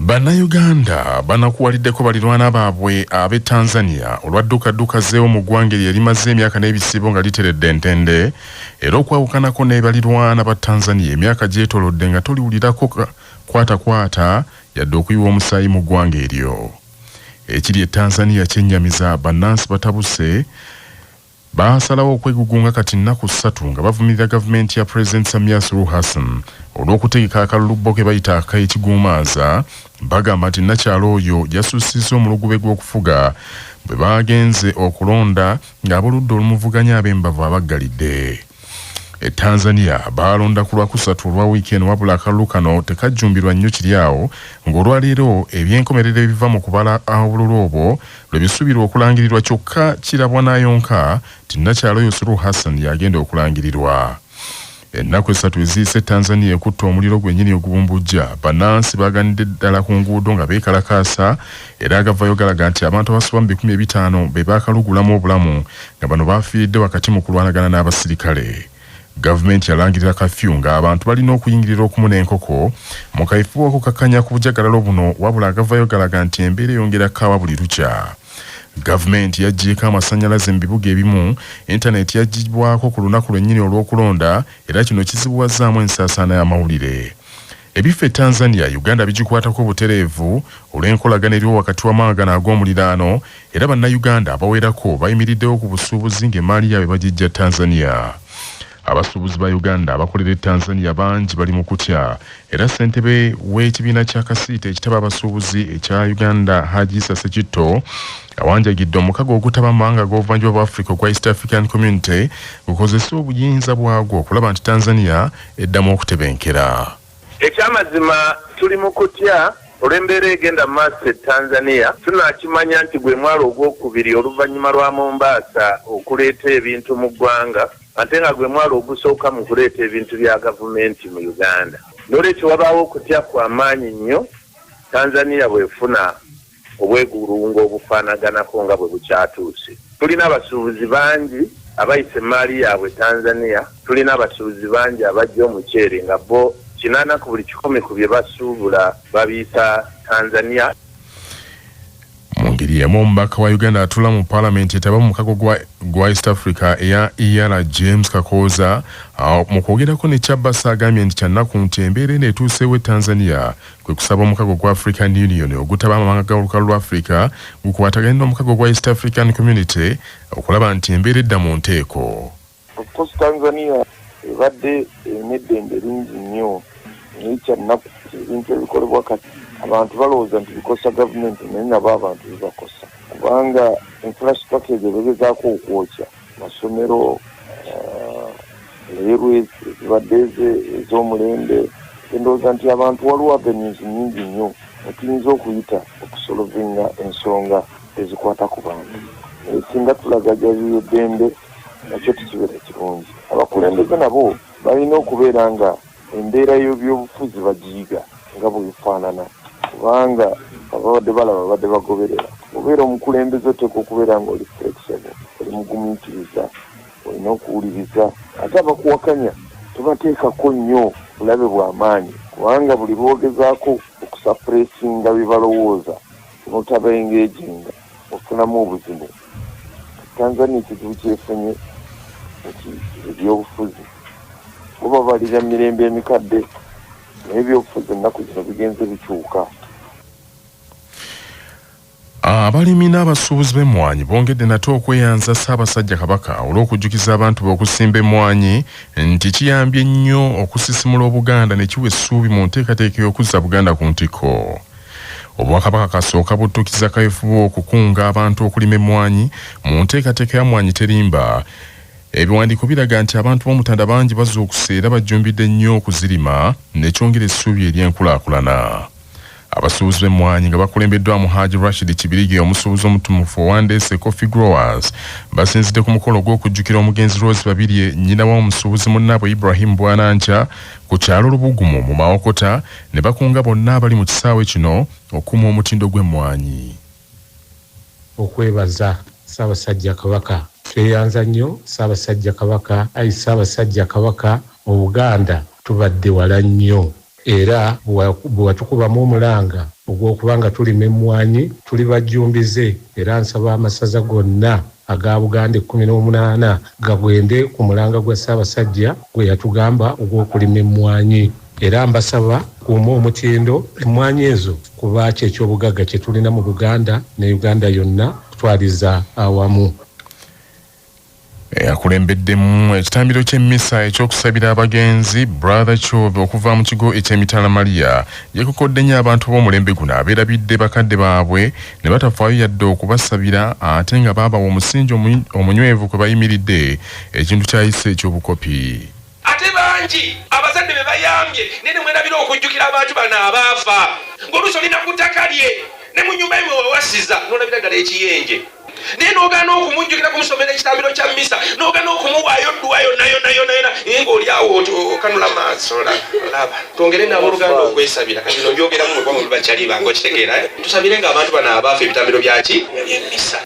Bannayuganda banakuwaliddeko balirwana baabwe ab'e Tanzania olwadduka zeewo mu ggwanga eryo erimaze emyaka n'ebisibo nga literedde entende era okwawukanako ne balirwana ba Tanzania emyaka gyetoolodde nga toliwulirako kwata yadde okuyiwa omusaayi mu ggwanga eryo. Ekiri e Tanzania kyennyamiza bannansi batabuse basalawo okwegugunga kati nnaku 3 nga bavumirira gavumenti ya President Samia Suluhu Hassan olw'okutegeka akalulubo ke bayita ak'ekiguumaaza. Bagamba nti nakyalo oyo yasussizza omulugube gw'okufuga bwe bagenze okulonda ng'aboludde olumuvuganya ab'embavu abaggalidde. E Tanzania balonda ku Lwakusatu olwa weekend wabula akalulu kano tekajjumbirwa nnyo kiri awo ng'olwaleero ebyenkomerero ebiva mu kubala obululu obwo lwe bisuubirwa okulangirirwa kyokka kirabwa n'ayonka nti nakyalo oyo Suluhu Hassan yagenda okulangirirwa. Ennaku 3 eziyise Tanzania ekutta omuliro gwennyini ogubumbujja. Bannansi baganidde ddala ku nguudo nga beekalakaasa era agavayo galaga nti abantu abasoba mu 1500 be baakalugulamu obulamu nga bano baafiiridde wakati mu kulwanagana n'abasirikale. Gavumenti yalangirira kafyu nga abantu balina okuyingirira okumu n'enkoko mu kaifo okukakkanya ku bujagalalo buno wabula agavayo galaga nti embeera eyongera kaawa buli lukya. Gavumenti yaggyeeko amasannyalaze mu bibuga ebimu, intaneti yaggibwako ku lunaku lwennyini olw'okulonda era kino kizibuwazzaamu ensaasaana y'amawulire. Ebifo e Tanzania Uganda bigikwatako obutereevu olw'enkolagana eriwo wakati w'amawanga ag'omuliraano era bannayuganda abawerako bayimiriddewo ku busuubuzi ng'emmaali yaabwe bagijja Tanzania. Abasuubuzi ba Uganda abakolera Tanzania bangi bali mu kutya era ssentebe w'ekibiina kya kasiita ekitaba abasuubuzi ekya Uganda Haji Issa Ssekitto awanjagidde omukago ogutaba amawanga g'obuvanjuba bwa Africa ogwa East African Community gukozesa obuyinza bwagwo okulaba nti Tanzania eddamu okutebenkera. Ekyamazima tuli mu kutya olw'embeera egenda mu maaso e Tanzania. Tunakimanya nti gwe mwalo ogwokubiri oluvannyuma lwa Mombasa okuleeta ebintu mu ggwanga ate nga gwe mwalo ogusooka mu kuleeta ebintu bya gavumenti mu Uganda. N'olwekyo wabaawo okutya kw'amaanyi nnyo Tanzania bw'efuna obwegulungo obufaanaganako nga bwe bukyatuuse. Tulina abasuubuzi bangi abayise emmaali yaabwe Tanzania, tulina abasuubuzi bangi abajja omuceere nga bo 80 ku buli 100 ku bye basuubula babiyisa Tanzania. Mu ngeri emu omubaka wa Uganda atula mu Parliament etaba mu mukago gwa East Africa eya ER James Kakooza mu kwogerako ne Kyabasa agambye nti kyannaku nti embeera eno etuuseewo Tanzania kwe kusaba omukago gwa African Union ogutaba amawanga g'olukalu lwa Africa gukwataganye n'omukago gwa East African Community okulaba nti embeera edda mu nteeko. Tanzania ebadde n'eddembe lingi nnyo naye kyannaku ebintu ebikolebwa kati abantu balowooza nti bikosa gavumenti naye nabo abantu bibakosa kubanga infrastructure egebegezaako okwokya masomero railways ezibadde ez'omulembe endowooza nti abantu waliwo avenues nnyingi nnyo etuyinza okuyita okusolovinga ensonga ezikwata ku bantu singa tulagajaliyo eddembe nakyo tekibeera kirungi. Abakulembeze nabo balina okubeera nga embeera y'ebyobufuzi bagiyiga nga bwefaanana kubanga ababadde balaba babadde bagoberera. Obeera omukulembeze oteeka okubeera nga oli flexible, oli mugumiikiriza, olina okuwuliriza ate abakuwakanya tobateekako nnyo bulabe bw'amaanyi kubanga buli boogezaako okusappressinga bye balowooza n'otabaengeejinga ofunamu obuzibu. Tanzania ekizibu kyefunye nti ebyobufuzi buba balira mirembe emikadde naye ebyobufuzi ennaku zino bigenze bikyuka. Abalimi n'abasuubuzi b'emmwanyi bongedde nate okweyanza Ssaabasajja Kabaka olw'okujjukiza abantu b'okusimba emmwanyi nti kiyambye nnyo okusisimula Obuganda ne kiwa essuubi mu nteekateeka y'okuzza Buganda ku ntikko. Obwakabaka kasooka buttukiza kaweefube okukunga abantu okulima emmwanyi mu nteekateeka ya Mmwanyi Terimba. Ebiwandiiko biraga nti abantu b'Omutanda bangi bazuukuse era bajjumbidde nnyo okuzirima ne kyongera essuubi ery'enkulaakulana. Abasuubuzi b'emmwanyi nga bakulembeddwamu Haji Rashid Kibirige omusuubuzi omutumufu owandeese Coffee Growers basinzidde ku mukolo gw'okujjukira omugenzi Rose Babirye nnyina w'omusuubuzi munnaabwe Ibrahim Bwananca ku kyalo Lubugumu mu Mawokota ne bakunga bonna abali mu kisaawe kino okuma omutindo gw'emmwanyi. Okwebaza Ssaabasajja Kabaka, tweyanza nnyo Ssaabasajja Kabaka, Ssaabasajja Kabaka mu Buganda tubadde wala nnyo era bwe watukubamu omulanga ogw'okuba nga tulima emmwanyi tuli bajjumbize, era nsaba amasaza gonna aga Buganda 18 gagwende ku mulanga gwa Ssaabasajja gwe yatugamba ogw'okulima emmwanyi, era mbasaba kuuma omutindo emmwanyi ezo kuba ky'ekyobugagga kye tulina mu Buganda ne Uganda yonna kutwaliza awamu. Akulembeddemu ekitambiro ky'emmisa ekyokusabira abagenzi Brother Chobe okuva mu kigo eky'Emitala Maria yekokodde nnyo abantu b'omulembe guno abeerabidde bakadde baabwe ne batafaayo yadde okubasabira ate nga baabawa omusingi omunywevu kwe bayimiridde ekintu kyayise eky'obukopi. Ate bangi abazadde be bayambye nene mwerabira okujjukira abantu bano abaafa ng'oluusi olina ku ttaka lye ne mu nnyumba yemwe wewasiza n'olabira ddala ekiyenje naye n'ogaana okumunjukira kumusomera ekitambiro kya mmisa n'ogaana okumuwaayo ddwa yonna ng'oli awo okanula maaso olaba twongere nabo oluganda okwesabira kati no byogeramu mwe kwamu lubakyaliba ng'okitegeera tusabire ng'abantu bano abaafa ebitambiro byaki by'emmisa.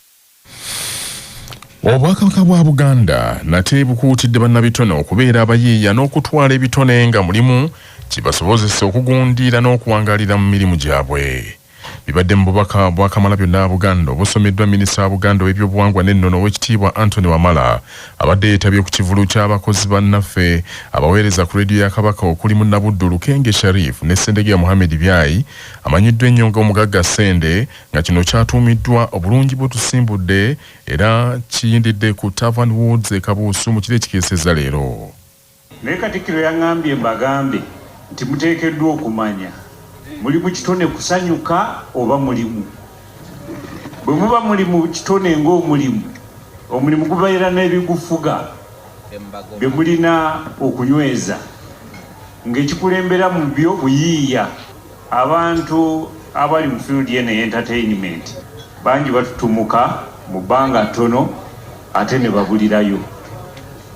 Obwakabaka bwa Buganda nate bukuutidde bannabitone okubeera abayiiya n'okutwala ebitone nga mulimu kibasobozesa okugundiira n'okuwangalira mu mirimu gyabwe. Bibadde mu bubaka bwa Kamalabyonna Buganda obusomeddwa minisita wa Buganda w'ebyobuwangwa n'ennono ow'ekitiibwa Anthony Wamala abadde yeetabye ku kivulu ky'abakozi bannaffe abaweereza ku leediyo ya Kabaka okuli Munnabuddu Lukenge Sharif ne Ssendegeya Mohamed Byayi amanyiddwa ennyo ng'omugagga Ssende nga kino kyatuumiddwa obulungi bwe tusimbudde era kiyindidde ku Tavern Woods e Kabuusu mu kiro ekikeesezza leero. Naye Katikkiro yaŋŋambye mbagambe nti muteekeddwa okumanya muli mu kitone kusanyuka oba mulimu. Bwe muba muli mu kitone ng'omulimu gubaira n'ebigufuga bye mulina okunyweza ng'ekikulembera mu byo buyiiya. Abantu abali mu field y'ene entertainment bangi batutumuka mu bbanga ttono ate ne babulirayo.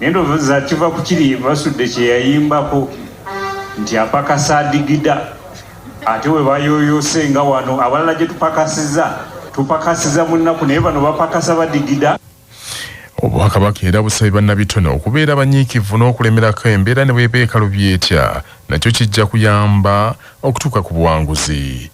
Naye ndowooza kiva ku kiri basudde kye yayimbako nti apakasa adigida ate we bayoyose nga wano abalala gye tupakasiza mu nnaku naye bano bapakasa badigida. Obwakabaka era busabye bannabitone okubeera banyiikivu n'okulemerako embeera ne bw'eba ekalubye etya nakyo kijja kuyamba okutuuka ku buwanguzi.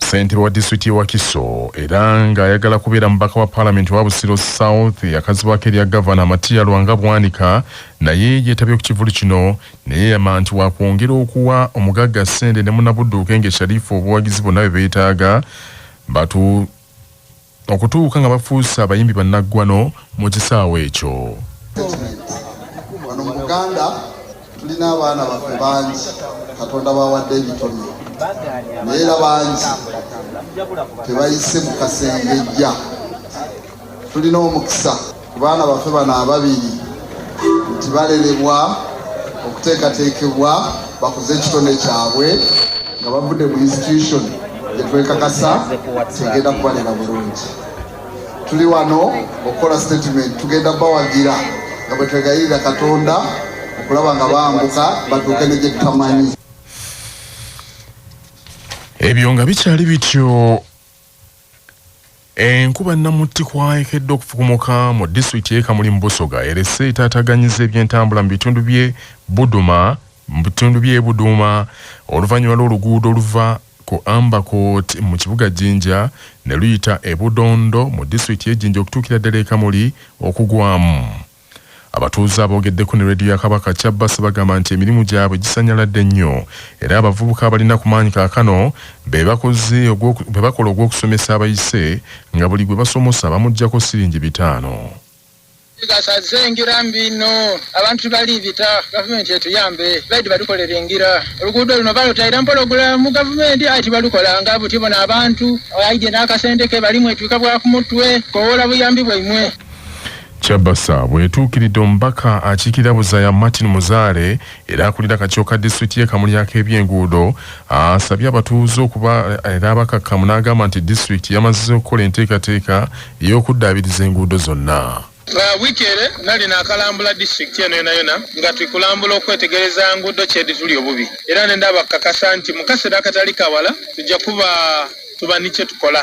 Ssentebe wa disitulikiti y'e Wakiso era ng'ayagala kubeera mubaka wa paalamenti wa Busiro South yakazibwako erya gavana Matiya Lwanga Bwanika naye yeetabye ku kivulu kino naye yama nti wakwongera okuwa omugagga Ssende ne Munnabuddu Lukenge Sharifu obuwagizi bonna bwe beetaaga okutuuka nga bafuuse abayimbi bannaggwano mu kisaawe ekyo. Wano mu Buganda tulina abaana baffe bangi Katonda bawadde ebitone naye era bangi tebayise mu kasengejja. Tulina omukisa ku baana baffe bano ababiri nti balerebwa okuteekateekebwa bakuze ekitone kyabwe nga bavudde mu institution gye twekakasa tegenda kubalera bulungi. Tuli wano okukola statement tugenda bawagira nga bwe twegayirira Katonda okulaba nga bambuka batuuke ne gye tutamanyi. Ebyo nga bikyali bityo enkuba namutti kwayekedde okufukumuka mu disitulikiti y'e Kamuli mu Busoga erese etaataganyiza ebyentambula mu bitundu by'e Buduuma oluvannyuma lw'oluguudo oluva ku Ambakot mu kibuga Jinja ne luyita e Budondo mu disitulikiti y'e Jinja okutuukira ddala e Kamuli okugwamu. Abatuuze aboogeddeko ne leediyo ya Kabaka Kyabbasi bagamba nti emirimu gyabwe gisanyaladde nnyo era abavubuka abalina ku maanyi kaakano be bakola ogw'okusomesa abayise nga buli gwe basomosa bamuggyako siringi 5. Gasazengira mbino abantu bali bita gavumenti etuyambe baidi badukolera engira oluguudo luno balutayira mpologulamu gavumenti ati balukolanga buti bona abantu aide n'akasendeke bali mwetwika bwa ku mutwe kowola buyambi bwaimwe. Kyabbasa bwetuukiridde omubaka akiikirira Buzaya Martin Muzaale era akulira akakiiko ka disitulikiti y'e Kamuli ak'ebyenguudo asabye abatuuze okuba era abakakkamu n'agamba nti disitulikiti yamaze okukola enteekateeka ey'okuddaabiriza enguudo zonna. Wikere nali nakalambula district eno yona nga tukulambula okwetegereza nguudo kyedi tuli obubi era nendaba kakasa nti mu kaseera akatali kawala tujja kuba tuba nikye tukola.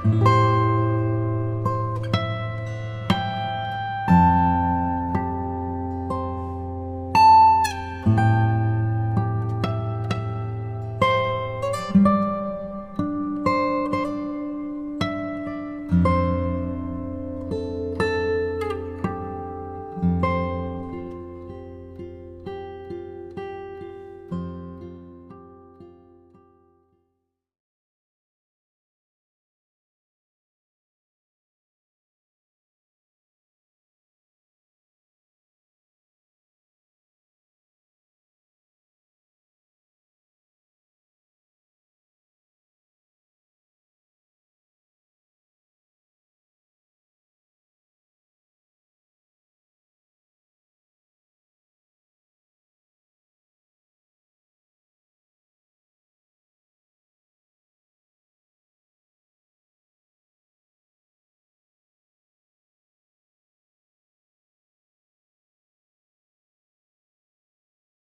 you.